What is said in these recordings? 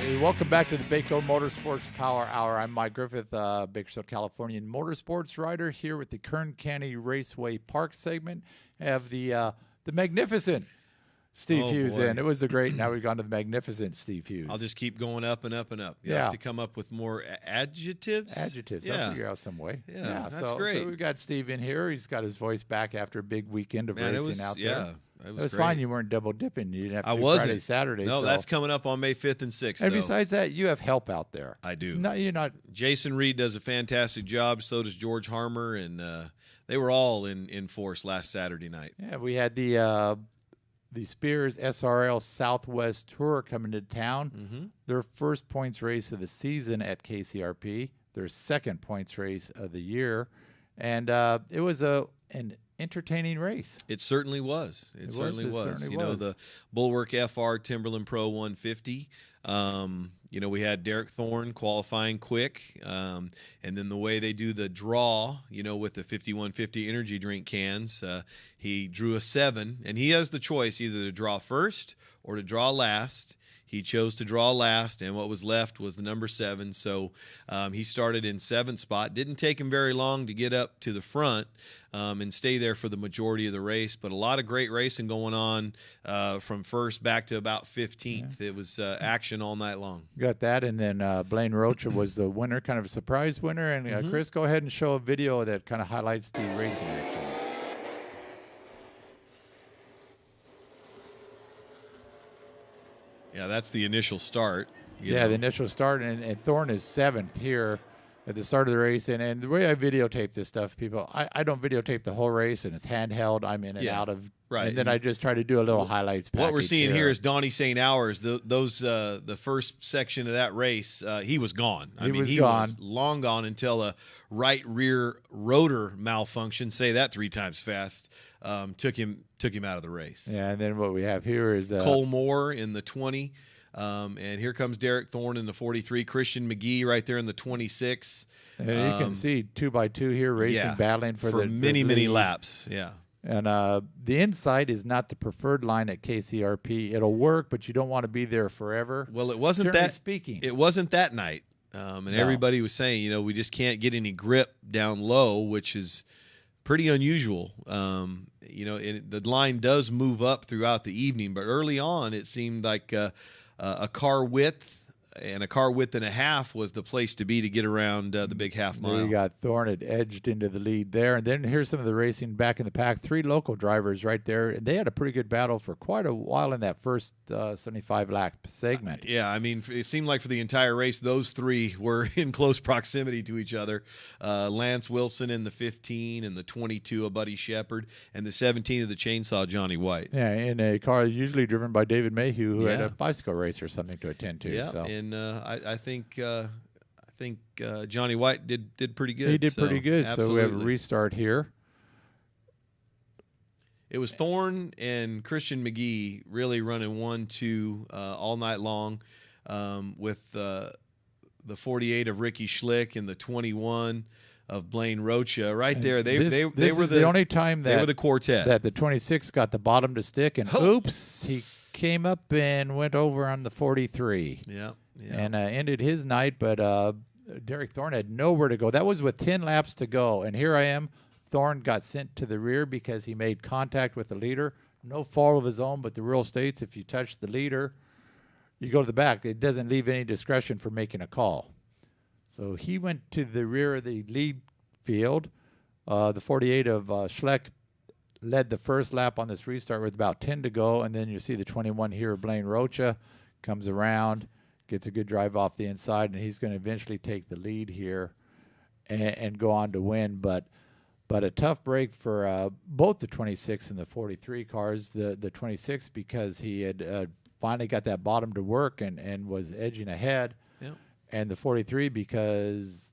Hey, welcome back to the Baco Motorsports Power Hour. I'm Mike Griffith, Bakersfield, California motorsports rider here with the Kern County Raceway Park segment. I have the magnificent Steve Hughes in. It was the great. Now we've gone to the magnificent Steve Hughes. I'll just keep going up and up and up. You have to come up with more adjectives. Adjectives. Yeah. I'll figure out some way. Yeah, that's great. So we've got Steve in here. He's got his voice back after a big weekend of racing out there. Yeah. It was great. fine. You weren't double dipping. You didn't have to do wasn't. Friday, Saturday. No, so. that's coming up on May 5th and 6th. And besides that, you have help out there. I do. You're not. Jason Reed does a fantastic job. So does George Harmer, and they were all in force last Saturday night. Yeah, we had the Spears SRL Southwest Tour coming to town. Mm-hmm. Their first points race of the season at KCRP. Their second points race of the year, and it was an entertaining race. It certainly was. It certainly was. You know, the Bulwark FR Timberland Pro 150. You know, we had Derek Thorne qualifying quick, and then the way they do the draw, you know, with the 5150 energy drink cans, he drew a 7, and he has the choice either to draw first or to draw last. He chose to draw last, and what was left was the number 7. So he started in 7th spot. Didn't take him very long to get up to the front and stay there for the majority of the race. But a lot of great racing going on from first back to about 15th. Yeah. It was action all night long. Got that, and then Blaine Rocha was the winner, kind of a surprise winner. And Chris, go ahead and show a video that kind of highlights the racing action. Yeah, that's the initial start. The initial start, and Thorne is 7th here at the start of the race. And the way I videotape this stuff, people, I don't videotape the whole race, and it's handheld. I'm in and out of, right. And then I just try to do a little highlights package. What we're seeing here is Donnie St. Hours. The first section of that race, he was gone. He was long gone until a right rear rotor malfunction. Say that 3 times fast. Took him out of the race. Yeah, and then what we have here is Cole Moore in the 20, and here comes Derek Thorne in the 43. Christian McGee right there in the 26. And you can see 2x2 here racing, battling for many laps. Yeah. And the inside is not the preferred line at KCRP. It'll work, but you don't want to be there forever. Well, it wasn't It wasn't that night, and everybody was saying, you know, we just can't get any grip down low, which is pretty unusual. You know, the line does move up throughout the evening, but early on it seemed like a car width and a car width and a half was the place to be to get around the big half mile. You got Thorne had edged into the lead there. And then here's some of the racing back in the pack. 3 local drivers right there. And they had a pretty good battle for quite a while in that first 75-lap segment. Yeah, I mean, it seemed like for the entire race, those 3 were in close proximity to each other. Lance Wilson in the 15 and the 22 of Buddy Shepard and the 17 of the Chainsaw Johnny White. Yeah, in a car usually driven by David Mayhew, who had a bicycle race or something to attend to. Yeah, so. And I think Johnny White did pretty good. He did pretty good. Absolutely. So we have a restart here. It was Thorne and Christian McGee really running 1-2 all night long, with the 48 of Ricky Schlick and the 21 of Blaine Rocha right there. They were the only time that they were the quartet that the 26 got the bottom to stick, and oops, he came up and went over on the 43. Yeah. And ended his night, but Derek Thorne had nowhere to go. That was with 10 laps to go, and here I am. Thorne got sent to the rear because he made contact with the leader. No fault of his own, but the rule states if you touch the leader, you go to the back. It doesn't leave any discretion for making a call. So he went to the rear of the lead field. The 48 of Schleck led the first lap on this restart with about 10 to go, and then you see the 21 here, Blaine Rocha, comes around, gets a good drive off the inside, and he's going to eventually take the lead here and go on to win. But a tough break for both the 26 and the 43 cars. The 26 because he had finally got that bottom to work and was edging ahead. Yeah. And the 43 because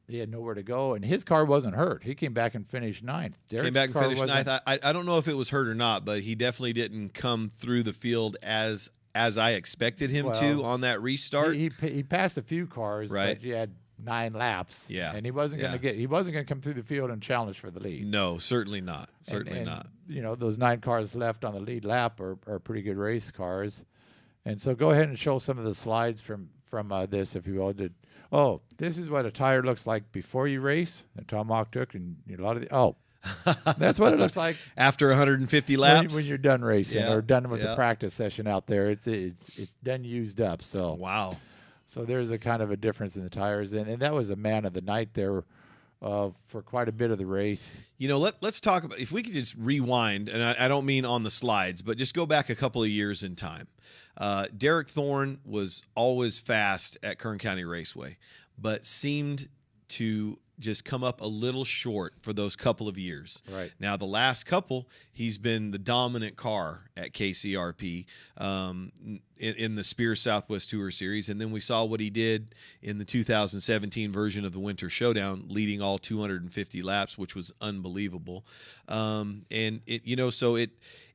he had nowhere to go, and his car wasn't hurt. He came back and finished 9th. Came back and finished 9th. I don't know if it was hurt or not, but he definitely didn't come through the field as I expected him to on that restart. He passed a few cars, right? But he had 9 laps. Yeah. And he wasn't going to come through the field and challenge for the lead. No, certainly not. Certainly not. You know, those 9 cars left on the lead lap are pretty good race cars. And so go ahead and show some of the slides from this, if you will. Oh, this is what a tire looks like before you race. And Tomahawk took, and a lot of that's what it looks like after 150 laps when you're done racing or done with yeah. the practice session out there. It's done used up. So wow. So there's a kind of a difference in the tires, and that was a man of the night there for quite a bit of the race. You know, let's talk about, if we could just rewind, and I don't mean on the slides, but just go back a couple of years in time. Derek Thorne was always fast at Kern County Raceway, but seemed to just come up a little short for those couple of years. Right. Now, the last couple, he's been the dominant car at KCRP in the Spears Southwest Tour Series. And then we saw what he did in the 2017 version of the Winter Showdown, leading all 250 laps, which was unbelievable.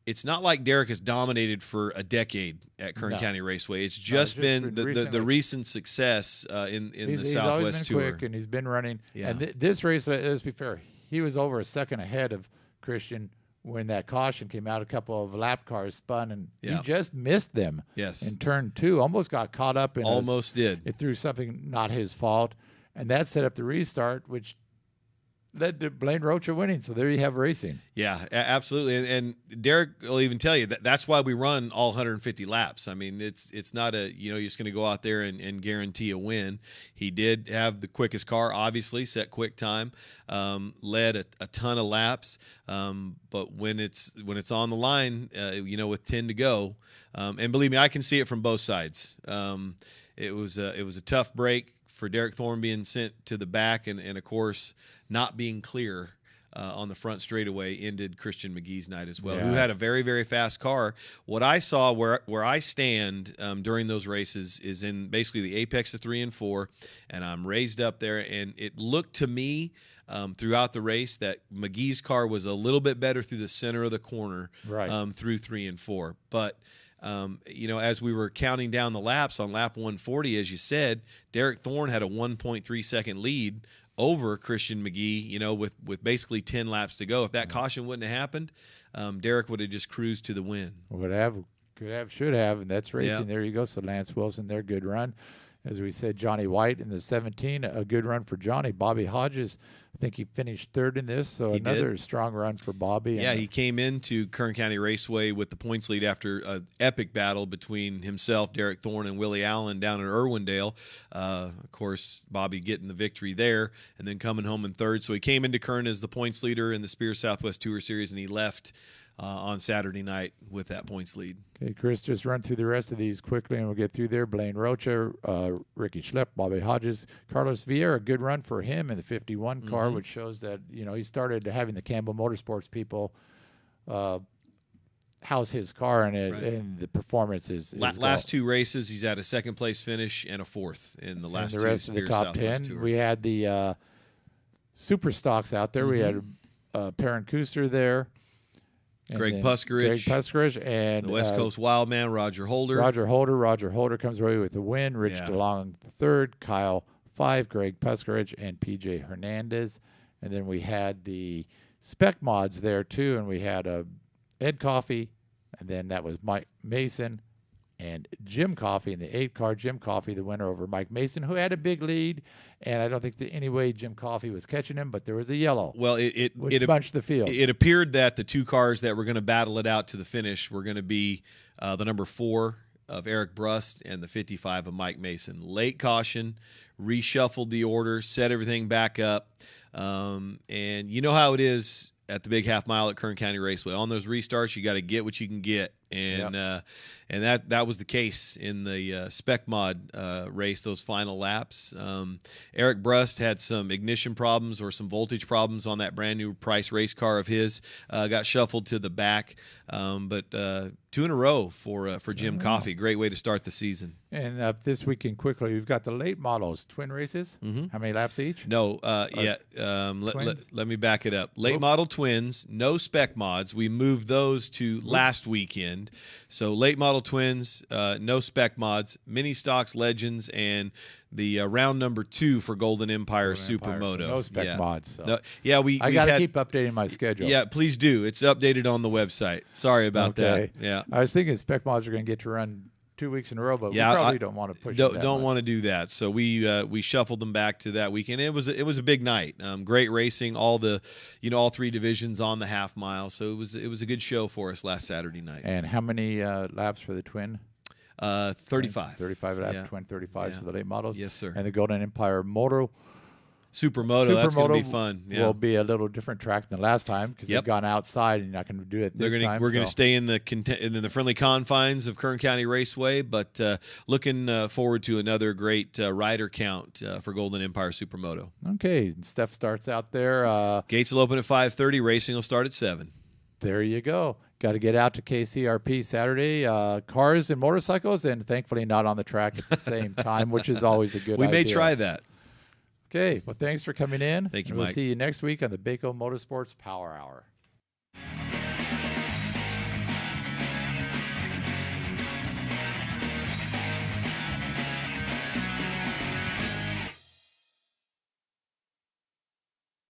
It's not like Derek has dominated for a decade at Kern County Raceway. It's just been the recent success in the Southwest Tour. He's always been quick, and he's been running. Yeah. And this race, let's be fair, he was over a second ahead of Christian when that caution came out. A couple of lap cars spun, and he just missed them. Yes. In turn 2, almost got caught up in. Did. It threw something not his fault, and that set up the restart, which led to Blaine Rocha winning. So there you have racing. Yeah, absolutely. And Derek will even tell you that's why we run all 150 laps. I mean, it's not you're just going to go out there and guarantee a win. He did have the quickest car, obviously, set quick time, led a ton of laps. But when it's on the line, with 10 to go, and believe me, I can see it from both sides. It was a tough break for Derek Thorne being sent to the back, and of course not being clear on the front straightaway ended Christian McGee's night as well, who had a very, very fast car. What I saw where I stand during those races is in basically the apex of 3 and 4, and I'm raised up there, and it looked to me throughout the race that McGee's car was a little bit better through the center of the corner through 3 and 4. But as we were counting down the laps on lap 140, as you said, Derek Thorne had a 1.3 second lead over Christian McGee, with basically 10 laps to go. If that caution wouldn't have happened, Derek would have just cruised to the win. Would have, could have, should have, and that's racing. Yeah. There you go. So Lance Wilson, their good run. As we said, Johnny White in the 17, a good run for Johnny. Bobby Hodges, I think he finished 3rd in this, so another strong run for Bobby. Yeah, he came into Kern County Raceway with the points lead after an epic battle between himself, Derek Thorne, and Willie Allen down in Irwindale. Of course, Bobby getting the victory there and then coming home in 3rd. So he came into Kern as the points leader in the Spears Southwest Tour Series, and he left on Saturday night with that points lead. Okay, Chris, just run through the rest of these quickly, and we'll get through there. Blaine Rocha, Ricky Schlepp, Bobby Hodges, Carlos Vieira, a good run for him in the 51 car, which shows that he started having the Campbell Motorsports people house his car, and and the performance is last 2 races. He's had a 2nd place finish and a 4th in the last 2. The rest of the top 10. We had the super stocks out there. We had Perrin Kuster there. Greg Puskarich, and the West Coast Wildman, Roger Holder. Roger Holder comes away with the win. Rich DeLong 3rd, Kyle 5, Greg Puskarich, and PJ Hernandez. And then we had the spec mods there too, and we had Ed Coffey, and then that was Mike Mason and Jim Coffey in the 8 car. Jim Coffey, the winner over Mike Mason, who had a big lead, and I don't think that any way Jim Coffey was catching him, but there was a yellow. Well, it bunched the field. It appeared that the 2 cars that were going to battle it out to the finish were going to be the number 4 of Eric Brust and the 55 of Mike Mason. Late caution, reshuffled the order, set everything back up, and you know how it is at the big half mile at Kern County Raceway. On those restarts, you got to get what you can get, and that was the case in the spec mod race. Those final laps, Eric Brust had some ignition problems or some voltage problems on that brand new Price race car of his. Got shuffled to the back, but 2 in a row for Jim Coffey. Great way to start the season. And this weekend, quickly, we've got the late models, twin races. How many laps each? No, let me back it up. Late model twins, no spec mods. We moved those to last weekend. So late model twins, no spec mods, mini stocks, legends, and the round number 2 for Golden Empire Supermoto. So no spec mods. So. No, I got to keep updating my schedule. Yeah, please do. It's updated on the website. Sorry about that. Yeah, I was thinking spec mods are going to get to run 2 weeks in a row, but yeah, we probably don't want to push. Don't want to do that. So we shuffled them back to that weekend. It was a big night. Great racing. All three divisions on the half mile. So it was a good show for us last Saturday night. And how many laps for the twin? 35. 35 laps, twin 35s for the late models. Yes, sir. And the Golden Empire Supermoto, that's going to be fun. Yeah. Will be a little different track than last time because they've gone outside and you're not going to do it this time. We're going to stay in the friendly confines of Kern County Raceway, but looking forward to another great rider count for Golden Empire Supermoto. Okay, Steph starts out there. Gates will open at 5:30. Racing will start at 7. There you go. Got to get out to KCRP Saturday. Cars and motorcycles, and thankfully not on the track at the same time, which is always a good idea. We may try that. Okay, well, thanks for coming in. Thank you, Mike. We'll see you next week on the Baco Motorsports Power Hour.